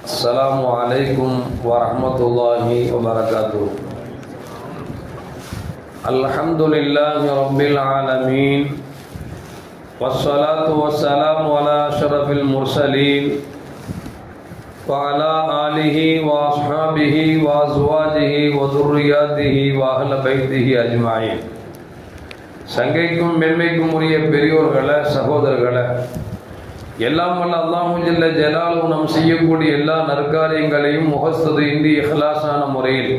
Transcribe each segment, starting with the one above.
السلام عليكم ورحمة الله وبركاته. الحمد لله رب العالمين والصلاة والسلام على أشرف المرسلين وعلى آله وأصحابه وأزواجه وذرياته وأهل بيته أجمعين. சங்கைக்கும் மென்மைக்கும் உரிய பெரியோர்களே, சகோதரர்களே, எல்லாம் வல்ல அல்லாஹு ஜல்ல ஜலாலுஹு நாம் செய்யக்கூடிய எல்லா நற்காரியங்களையும் முகஸ்துதி இன்றி இஹ்லாஸான முறையில்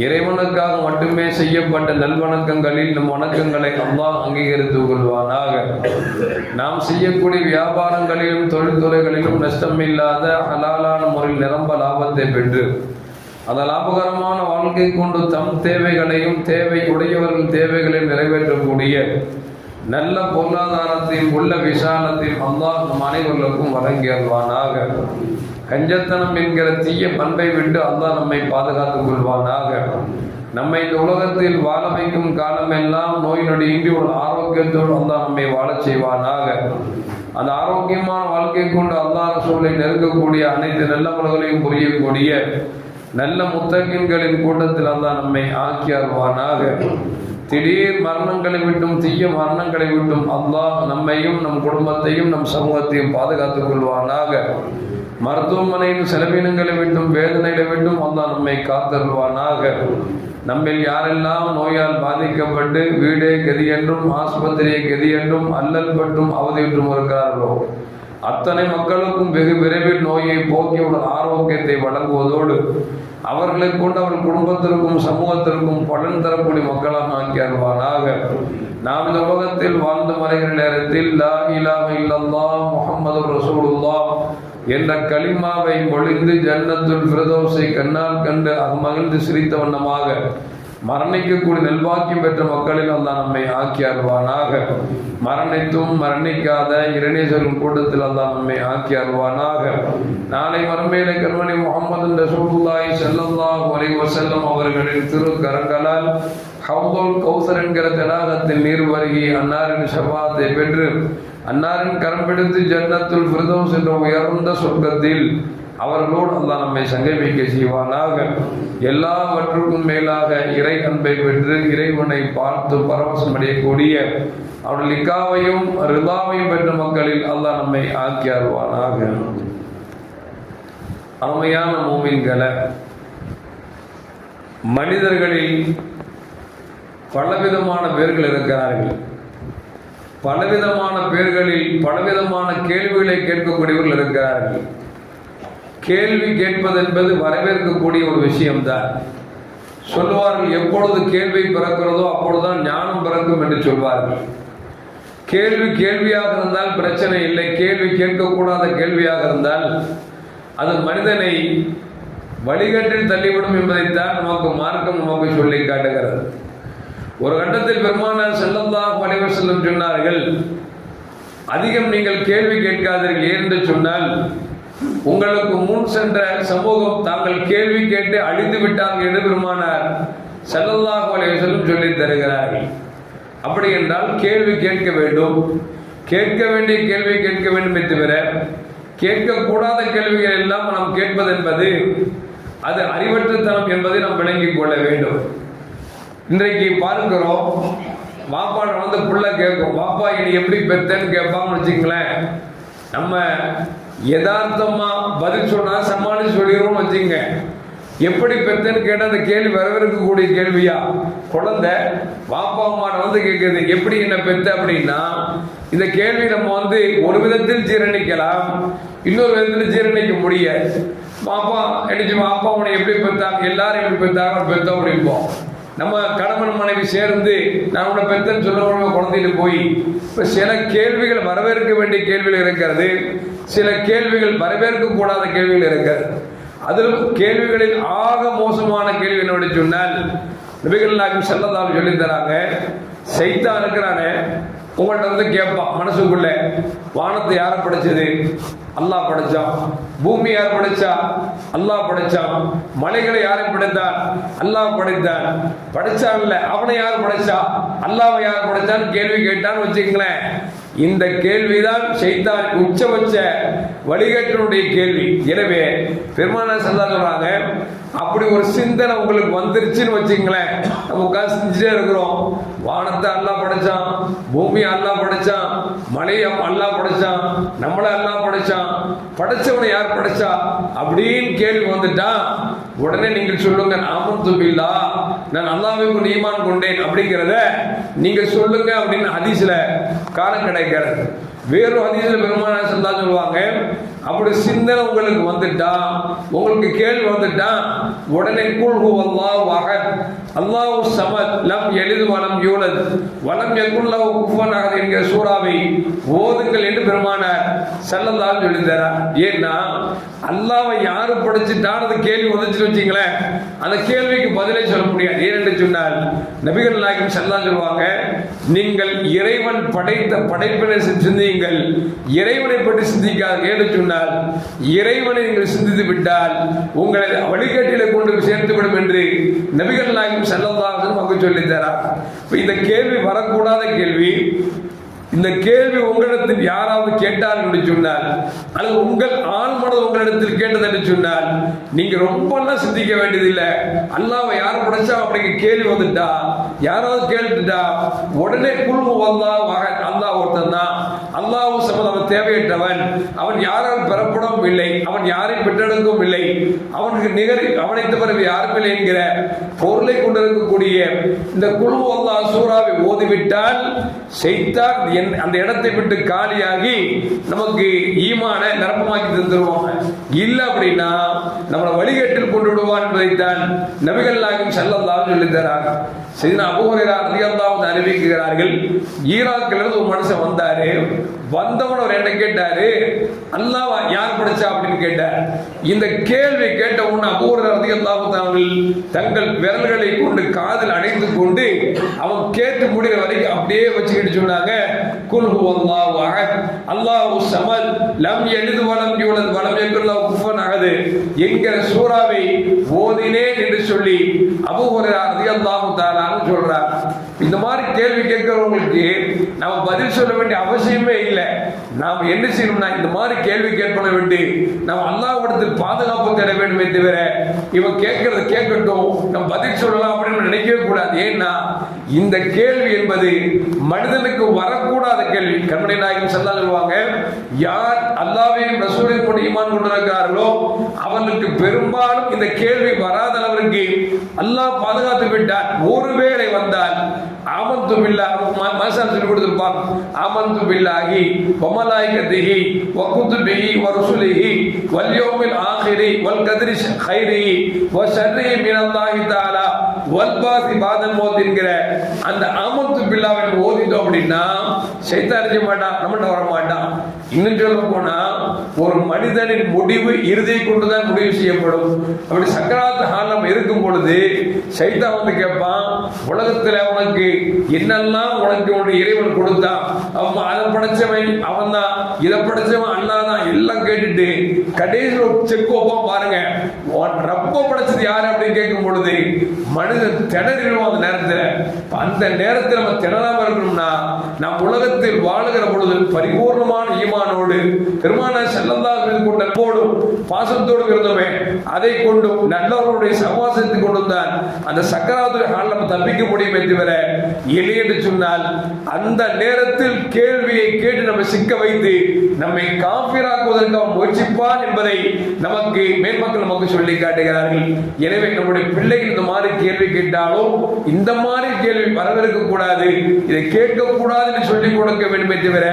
இறைவனுக்காக மட்டுமே செய்யப்பட்ட நல்வணக்கங்களில் நம் வணக்கங்களை அல்லாஹ் அங்கீகரித்துக் கொள்வானாக. நாம் செய்யக்கூடிய வியாபாரங்களிலும் தொழில்துறைகளிலும் நஷ்டமில்லாத ஹலாலான முறையில் நிரம்ப லாபத்தை பெற்று அந்த லாபகரமான வாழ்க்கை கொண்டு தம் தேவைகளையும் தேவை உடையவர்கள் தேவைகளையும் நிறைவேற்றக்கூடிய நல்ல பொருளாதாரத்தையும் உள்ள விசாலத்தையும் அல்லாஹ் நம் அனைவர்களுக்கும் வழங்கி அல்வானாக. கஞ்சத்தனம் என்கிற தீய பண்பை விட்டு அல்லாஹ் நம்மை பாதுகாத்துக் கொள்வானாக. நம்மை இந்த உலகத்தில் வாழ வைக்கும் காலமெல்லாம் நோய் நொடி இன்றி ஒரு ஆரோக்கியத்தோடு அல்லாஹ் நம்மை வாழச் செய்வானாக. அந்த ஆரோக்கியமான வாழ்க்கை கொண்டு அல்லாஹ் ரசூலை நெருங்கக்கூடிய அனைத்து நல்லவர்களையும் புரியக்கூடிய நல்ல முத்தகீன்களின் கூட்டத்தில் அல்லாஹ் நம்மை ஆக்கி அருள்வானாக. திடீர் மரணங்களை விட்டும் தீய மரணங்களை விட்டும் அல்லாஹ் நம்மையும் நம் குடும்பத்தையும் நம் சமூகத்தையும் பாதுகாத்துக் கொள்வானாக. மருத்துவமனையின் செலவினங்களை விட்டும் வேதனைகளை விட்டும் அல்லாஹ் நம்மை காத்தருள்வானாக. நம்மில் யாரெல்லாம் நோயால் பாதிக்கப்பட்டு வீடே கதி என்றும் ஆஸ்பத்திரியை கதி என்றும் அல்லல் பட்டும் அவதியுற்றும் இருக்கிறார்களோ அத்தனை மக்களுக்கும் வெகு விரைவில் நோயை போக்கியுடன் ஆரோக்கியத்தை வழங்குவதோடு அவர்களை கொண்டு அவர் குடும்பத்திற்கும் சமூகத்திற்கும் பலன் தரக்கூடிய மக்களாக ஆக்கி அருள்வானாக. நாம் இந்த உலகத்தில் வாழ்ந்து மறைகிற நேரத்தில் லா இலாஹ இல்லல்லாஹ் முஹம்மது ரசூலுல்லாஹ் என்ற கலிமாவை பொழிந்து ஜன்னத்துல் ஃபிர்தௌஸை கண்ணால் கண்டு மகிழ்ந்து சிரித்த வண்ணமாக மரணிக்கக்கூடிய நல்வாக்கியம் பெற்ற மக்களில் அல்லாஹ் நம்மை ஆக்கி அருள்வானாக. மரணித்தும் மரணிக்காத இறைநேசரின் கூட்டத்தில் அல்லாஹ் நம்மை ஆக்கி அருள்வானாக. நாளை மறுமையிலே கண்மணி முஹம்மது ரசூலுல்லாஹி ஸல்லல்லாஹு அலைஹி வஸல்லம் அவர்களின் திருக்கரங்களால் ஹவ்துல் கௌசர் என்கிற தடாகத்தில் நீர் வருகி அன்னாரின் ஷஃபாத்தை பெற்று அன்னாரின் கரம் பிடித்து ஜன்னத்துல் ஃபிர்தௌஸ் என்ற உயர்ந்த சொர்க்கத்தில் அவர்களோடு அல்லாஹ் நம்மை சங்கமிக்க செய்வானாக. எல்லாவற்றுக்கும் மேலாக இறை அன்பை பெற்று இறைவனை பார்த்து பரவசம் அடையக்கூடிய அவருடைய லிக்காவையும் ரிதாவையும் பெற்ற மக்களில் அல்லாஹ் நம்மை ஆக்கி அருள்வானாக. அருமையான மூமின்களே, மனிதர்களில் பலவிதமான பேர்கள் இருக்கிறார்கள். பலவிதமான பேர்களில் பலவிதமான கேள்விகளை கேட்கக்கூடியவர்கள் இருக்கிறார்கள். கேள்வி கேட்பது என்பது வரவேற்கக்கூடிய ஒரு விஷயம்தான். சொல்லுவார்கள், எப்பொழுது கேள்வி பிறக்கிறதோ அப்பொழுதுதான் ஞானம் பிறக்கும் என்று சொல்வார்கள். கேள்வி கேள்வியாக இருந்தால் பிரச்சனை இல்லை. கேள்வி கேட்கக்கூடாத கேள்வியாக இருந்தால் அது மனிதனை வழிகட்டில் தள்ளிவிடும் என்பதைத்தான் நமக்கு மார்க்கம் நமக்கு சொல்லி காட்டுகிறது. ஒரு கட்டத்தில் பெருமானார் ஸல்லல்லாஹு அலைஹி வஸல்லம் சொன்னார்கள், அதிகம் நீங்கள் கேள்வி கேட்காதீர்கள். ஏன் என்று சொன்னால் உங்களுக்கு முன் சென்ற சமூகம் தாங்கள் கேள்வி கேட்டு அழிந்து விட்டார்கள் என்று பெருமானார் ஸல்லல்லாஹு அலைஹி வஸல்லம் சொல்லி தருகிறார்கள். அப்படி என்றால் கேள்வி கேட்க வேண்டும். கேட்க வேண்டிய கேள்வி கேட்க வேண்டுமே தவிர கேட்கக்கூடாத கேள்விகள் எல்லாம் நாம் கேட்பது என்பது அது அறிவற்றத்தனம் என்பதை நாம் விளங்கிக் கொள்ள வேண்டும். இன்றைக்கு பார்க்கிறோம், வாப்பாட வந்து புள்ள கேட்கும், வாப்பா இனி எப்படி பெத்தேன்னு கேட்பாங்கன்னு வச்சுங்களேன். நம்ம யதார்த்தமா பதில் சொன்னா சமாளிச்சு சொல்லிடுவோம்னு வச்சுங்க. எப்படி பெத்தேன்னு கேட்டால் அந்த கேள்வி வரவிருக்கக்கூடிய கேள்வியா? குழந்தை வாப்பா அம்மாட்ட வந்து கேட்குது, எப்படி என்ன பெத்த அப்படின்னா இந்த கேள்வி நம்ம வந்து ஒரு விதத்தில் ஜீரணிக்கலாம், இன்னொரு விதத்தில் ஜீரணிக்க முடியாது. பாப்பா அடிச்சு வாப்பா உன்னை எப்படி பெத்தாங்க, எல்லாரும் எப்படி பெத்தாங்க பெத்தோம் அப்படின்போம். நம்ம கணவன் மனைவி சேர்ந்து நான் உன்னை பெத்தன்னு சொல்ல குழந்தையில போய் இப்போ சில கேள்விகள் வரவேற்க வேண்டிய கேள்விகள் இருக்கிறது, சில கேள்விகள் வரவேற்க கூடாத கேள்விகள் இருக்கிறது. அதில் கேள்விகளில் ஆக மோசமான கேள்வி என்னோட சொன்னால் நபிகள் நாயகம் ஸல்லல்லாஹு அலைஹி சொல்லி தராங்க. சைத்தான் இருக்கிறானே, உங்கள்கிட்ட வந்து கேட்பான் மனசுக்குள்ள, வானத்தை யாரை படைச்சது? அல்லாஹ் படைச்சான். பூமி யார் படைச்சா? அல்லாஹ் படைச்சான். மலைகளை யாரை படைத்தான்? அல்லாஹ் படைத்தான். படைச்சான்ல அவனை யார் படைச்சா? அல்லாஹ் யார் படைச்சான்னு கேள்வி கேட்டான்னு வச்சுக்கங்களேன். இந்த கேள்விதான் ஷைத்தான் உச்சபட்ச வழிகேட்டினுடைய கேள்வி. எனவே பெருமானார் ஸல்லல்லாஹு அலைஹி சொல்றாங்க, அப்படி ஒரு சிந்தனை உங்களுக்கு வந்துருச்சுன்னு வச்சுங்களேன், நம்ம உட்காந்து செஞ்சுட்டே இருக்கிறோம். வானத்தை அல்லாஹ் படைச்சான், பூமி அல்லாஹ் படைச்சான், மலையை அல்லாஹ் படைச்சான், நம்மளை அல்லாஹ் படைச்சான், படைச்சவனை யார் படைச்சா அப்படின்னு கேள்வி வந்துட்டா உடனே நீங்கள் சொல்லுங்க, ஆமன்து பில்லாஹ், நான் அல்லாஹ்வுக்கு ஈமான் கொண்டேன் அப்படிங்கிறத நீங்க சொல்லுங்க அப்படின்னு ஹதீஸ்ல காலம் கிடைக்கிறது. வேறு ஹதீஸ்ல பெருமானார் ஸல்லல்லாஹு அலைஹி சொல்லுவாங்க, அப்படி சிந்தனை உங்களுக்கு வந்துட்டா, உங்களுக்கு கேள்வி வந்துட்டா உடனே குல் ஹுவல்லாஹு அஹத் அல்லாஹு ஸமத் லம் யலித் வலம் யூலத் வலம் யகுல் லஹு குஃபுவன் அஹத் என்கிற சூராவை ஓதுங்கள் என்று பெருமானார் ஸல்லல்லாஹு அலைஹி சொல்லித்தரார். ஏன்னா அல்லாஹ்வை யாரு படைச்சிட்டான்னு கேள்வி வந்துச்சுன்னு வச்சுங்களேன், அந்த கேள்விக்கு பதிலே சொல்ல முடியாது. ஏனென்று சொன்னால் நபிகள் நாயகம் ஸல்லல்லாஹு அலைஹி சொல்லுவாங்க, நீங்கள் இறைவன் படைத்த படைப்பினை சிந்தியுங்கள், இறைவனை பற்றி சிந்திக்காது. ஏன்னு சொன்னால் இறைவனை நீங்கள் சிந்தித்து விட்டால் உங்களை வழிகாட்டில கொண்டு சேர்த்துவிடும் என்று நபிகள் நாயகம் ஸல்லல்லாஹு அலைஹி வஸல்லம் சொல்லித்தரார். இந்த கேள்வி வரக்கூடாத கேள்வி. இந்த கேள்வி உங்களிடத்தில் யாராவது கேட்டார் என்று சொன்னால், அல்லது உங்கள் ஆழ்மனது உங்களிடத்தில் கேட்டது என்று சொன்னால், நீங்க ரொம்ப சிந்திக்க வேண்டியதில்லை. அல்லாஹ்வை யார் படைச்சா அப்படிங்க கேள்வி வந்துட்டா, யாராவது கேட்டுட்டா உடனே குல் ஹுவல்லாஹு அஹத் அல்லாஹ் ஒருத்தன் தான், அல்லாஹு ஸமத் அவன் தேவையற்றவன், அவன் யாரால் பெறப்படவும் இல்லை, அவன் யாரையும் பெற்றெடுக்கவும் இல்லை, அவனுக்கு நிகர் அவனை தவிர யாரும் இல்லை என்கிற பொருளை கொண்டிருக்கக்கூடிய இந்த குல் ஹுவல்லாஹ் சூராவை ஓதிவிட்டால் ஷைத்தான் அந்த இடத்தை விட்டு காலியாகி நமக்கு ஈமான நிரப்பமாக்கி தந்துருவாங்க. இல்லை அப்படின்னா நம்மளை வழிகேட்டில் கொண்டு விடுவான் என்பதைத்தான் நபிகள் நாயகம் ஸல்லல்லாஹு அலைஹி சொல்லித் தராங்க. சையதுனா அபூ ஹுரைரா ரலியல்லாஹு அன்ஹு அறிவிக்கிறார்கள், ஈராக்ல இருந்து ஒரு மனுஷன் வந்தாரு. வந்தவன் அவர் என்ன கேட்டாரு, அல்லாஹ் யார் படைச்சா அப்படின்னு கேட்டார். இந்த கேள்வி கேட்ட உடனே அபூ ஹுரைரா ரலியல்லாஹு அன்ஹு அவர்கள் தங்கள் விரல்களை கொண்டு காதில் அணைத்து கொண்டு அவன் கேட்டு முடிகிற வரைக்கும் அப்படியே வச்சுக்கிட்டு சொன்னாங்க, குல் ஹுவல்லாஹு அஹத் அல்லாஹு ஸமத் லம் யலித் வலம் யூலத் வலம் யகுல் லஹு குஃபுவன் அஹத் என்கிற சூராவை ஓதினேன் என்று சொல்லி அபூ ஹுரைரா ரலியல்லாஹு தஆலா சொல்றார். இந்த மாதிரி கேள்வி கேட்கிறவங்களுக்கு நாம பதில் சொல்ல வேண்டிய அவசியமே இல்லை. நாம் என்ன செய்யணும்னா இந்த மாதிரி கேள்வி கேட்பதை விட்டு நாம் அல்லாஹ்விடத்தில் பாதுகாப்பு தேட வேண்டுமே தவிர இவன் கேட்கறது கேட்கட்டும் நம்ம பதில் சொல்லலாம் அப்படின்னு நினைக்கவே கூடாது. ஏன்னா இந்த கேள்வி என்பது மனிதனுக்கு வரக்கூடாத கேள்வி. கண்மணி நாயகம் ஸல்லல்லாஹு அலைஹி சொல்லுவாங்க, யார் அல்லாஹ்வையும் ரசூலையும் கொண்டு ஈமான் கொண்டிருக்கிறார்களோ அவர்களுக்கு பெரும்பாலும் இந்த கேள்வி வராத அளவிற்கு அல்லாஹ் பாதுகாத்து விட்டார். ஒருவேளை வந்தால் ஆமன்து பில்லாஹ் மசால் சொல்லி கொடுத்திருப்பான், ஆமன்து பில்லாஹி வ மலாயிகத்திஹி வ குதுபிஹி வ ருசுலிஹி வல் யௌமில் ஆகிரி வல் கத்ரி கைரிஹி வ ஷர்ரிஹி மினல்லாஹி தஆலா வல் பாஸி பாதல் மௌத் என்கிற அந்த ஆமன்து பில்லாஹ்வை ஓதிட்டோம் அப்படின்னா ஷைத்தான் செய்ய மாட்டான், நம்மகிட்ட வர மாட்டான். இன்னும் சொல்ல போனா ஒரு மனிதனின் முடிவு இறுதியை கொண்டுதான் முடிவு செய்யப்படும். அப்படி சக்கராத் ஹால் நம்ம இருக்கும் பொழுது ஷைத்தான் வந்து கேட்பான், உலகத்துல உனக்கு என்னெல்லாம் உனக்கு உன்னுடைய இறைவன் கொடுத்தான், அவன் அதை படைச்சவன் அவன் தான், இதை படைச்சவன் அல்லாஹ் தான், எல்லாம் கேட்டுட்டு கடைசியில் ஒரு செக் வைப்பான் பாருங்க, ரப்ப படைச்சது யாரு அப்படின்னு கேட்கும் பொழுது மனிதன் திணறிடுவோம். அந்த நேரத்தில் நம்ம திணறாம இருக்கணும்னா நம் உலகத்தில் வாழுகிற பொழுது பரிபூர்ணமான ஈமானோடு பெருமானார் ஸல்லல்லாஹு அலைஹி வஸல்லம் கொண்ட போடும் பாசத்தோடு இருந்தோமே அதை கொண்டும் நல்லவர்களுடைய சகவாசத்தை கொண்டு தான் அந்த சக்கராத்துல் ஹால் நம்ம தப்பிக்க முடியுமே தவிர இல்லை என்று சொன்னால் அந்த நேரத்தில் கேள்வியை கேட்டு நம்ம சிக்க வைத்து நம்மை காஃபிராக்குவதற்கு அவன் முயற்சிப்பான் என்பதை நமக்கு மேன்மக்கள் நமக்கு சொல்லி காட்டுகிறார்கள். எனவே நம்முடைய பிள்ளைகள் இந்த மாதிரி கேள்வி கேட்டாலும் இந்த மாதிரி கேள்வி வரவிருக்க கூடாது, இதை கேட்கக்கூடாது என்று சொல்லிக் கொடுக்க வேண்டுமே தவிர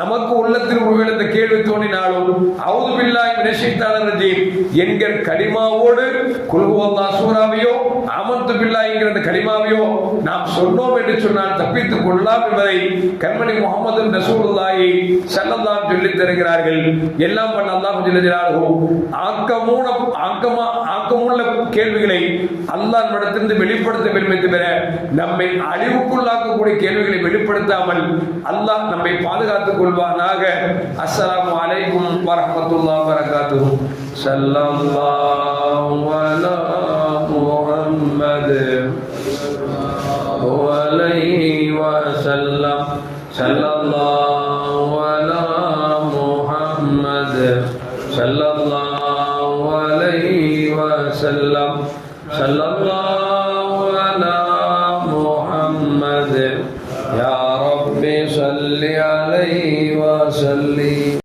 நமக்கு உள்ளத்தில் ஒருவேளை இந்த கேள்வி தோன்றினாலும் அவுது பில்லாஹி மினஷ் ஷைத்தானிர் ரஜீம் என்கிற கலிமாவோடு குல் ஹுவல்லாஹ் சூராவையோ ஆமன்து பில்லாஹி என்கிற கலிமாவையோ நாம் சொன்னோம் என்று சொன்னால் தப்பித்துக் கொள்ளலாம் என்பதை கண்மணி முஹம்மது ரசூலுல்லாஹி ஸல்லல்லாஹு அலைஹி சொல்லித் தருகிறார்கள். எல்லாம் வல்ல அல்லாஹ் ஜல்ல ஜலாலுஹு ஆக்கமுள்ள கேள்விகளை அல்லாஹ் இடத்திலிருந்து வெளிப்படுத்த வேண்டும் தவிர நம்மை அழிவுக்குள்ளாக்கக்கூடிய கேள்விகளை வெளிப்படுத்தாமல் அல்லாஹ் நம்மை பாதுகாத்துக் கொள்வானாக. அஸ்ஸலாமு அலைக்கும் வரஹ்மத்துல்லாஹி வபரகாத்துஹு. ஸல்லல்லாஹு அலா முஹம்மத் வ அலைஹி வஸல்லம். ஸல்லல்லாஹு ஸல்லல்லாஹு அலைஹி வஸல்லம். ஸல்லல்லாஹு அலா முஹம்மத். யா ரப்பி ஸல்லி அலைஹி வஸல்லிம்.